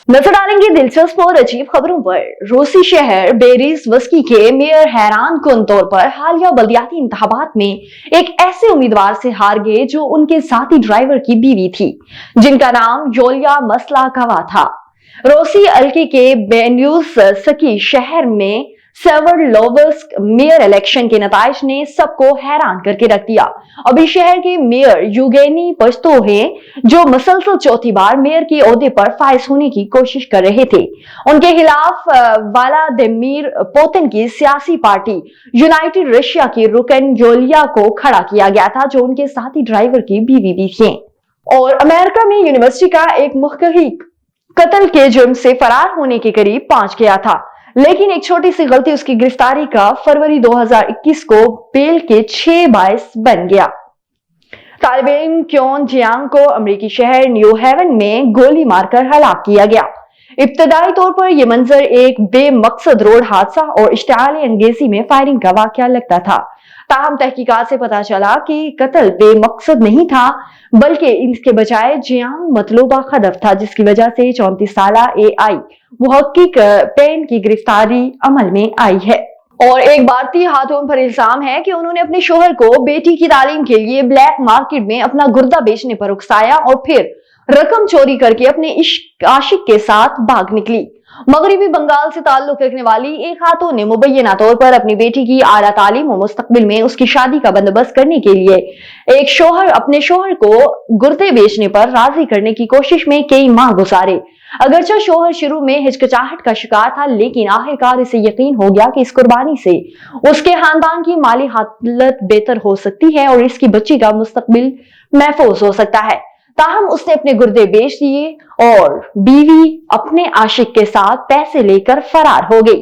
नजर डालेंगे दिलचस्प और अजीब खबरों पर। रूसी शहर बेरिज़वस्की के मेयर हैरान कुन तौर पर हालिया बल्दियाती इंतखाबात में एक ऐसे उम्मीदवार से हार गए जो उनके साथी ड्राइवर की बीवी थी, जिनका नाम योलिया मसलाकवा था। रूसी हल्के के बेन्यूसकी शहर में सेवरलोवस्क मेयर इलेक्शन के नताइज ने सबको हैरान करके रख दिया। अभी शहर के मेयर यूगेनी पश्तो हैं, जो मसलसल चौथी बार मेयर के ओहदे पर फाइज होने की कोशिश कर रहे थे। उनके खिलाफ व्लादिमीर पुतिन की सियासी पार्टी यूनाइटेड रशिया की रुकन योलिया को खड़ा किया गया था, जो उनके साथी ड्राइवर की बीवी भी थी। और अमेरिका में यूनिवर्सिटी का एक मुहक्किक कत्ल के जुर्म से फरार होने के करीब पहुंच गया था, लेकिन एक छोटी सी गलती उसकी गिरफ्तारी का फरवरी 2021 को बेल के 6 बायस बन गया। तालिब इल्म क्योन जियांग को अमेरिकी शहर न्यू हेवन में गोली मारकर हलाक किया गया। इब्तदाई तौर पर यह मंजर एक बेमकसद रोड हादसा और इश्तिआली अंगेजी में फायरिंग का वाकया लगता था। ताहम तहकीकात से पता चला कि कत्ल बेमकसद नहीं था, बल्कि इसके बजाय जियांग मतलूबा हदफ था, जिसकी वजह से 34 साला AI मुहक्किक पेन की गिरफ्तारी अमल में आई है। और एक भारतीय खातून पर इल्जाम है कि उन्होंने अपने शोहर को बेटी की तालीम के लिए ब्लैक मार्केट में अपना गुर्दा बेचने पर उकसाया और फिर रकम चोरी करके अपने इश्क आशिक के साथ भाग निकली। मगरबी बंगाल से ताल्लुक रखने वाली एक खातून ने मुबैना तौर पर अपनी बेटी की आला तालीम और मुस्तकबिल में उसकी शादी का बंदोबस्त करने के लिए अपने शोहर को गुर्दे बेचने पर राजी करने की कोशिश में कई माह गुजारे। अगरचे शोहर शुरू में हिचकिचाहट का शिकार था, लेकिन आखिरकार इसे यकीन हो गया कि इस कुर्बानी से उसके खानदान की माली हालत बेहतर हो सकती है और इसकी बच्ची का मुस्तकबिल महफूज हो सकता है। ताहम उसने अपने गुर्दे बेच दिए और बीवी अपने आशिक के साथ पैसे लेकर फरार हो गई।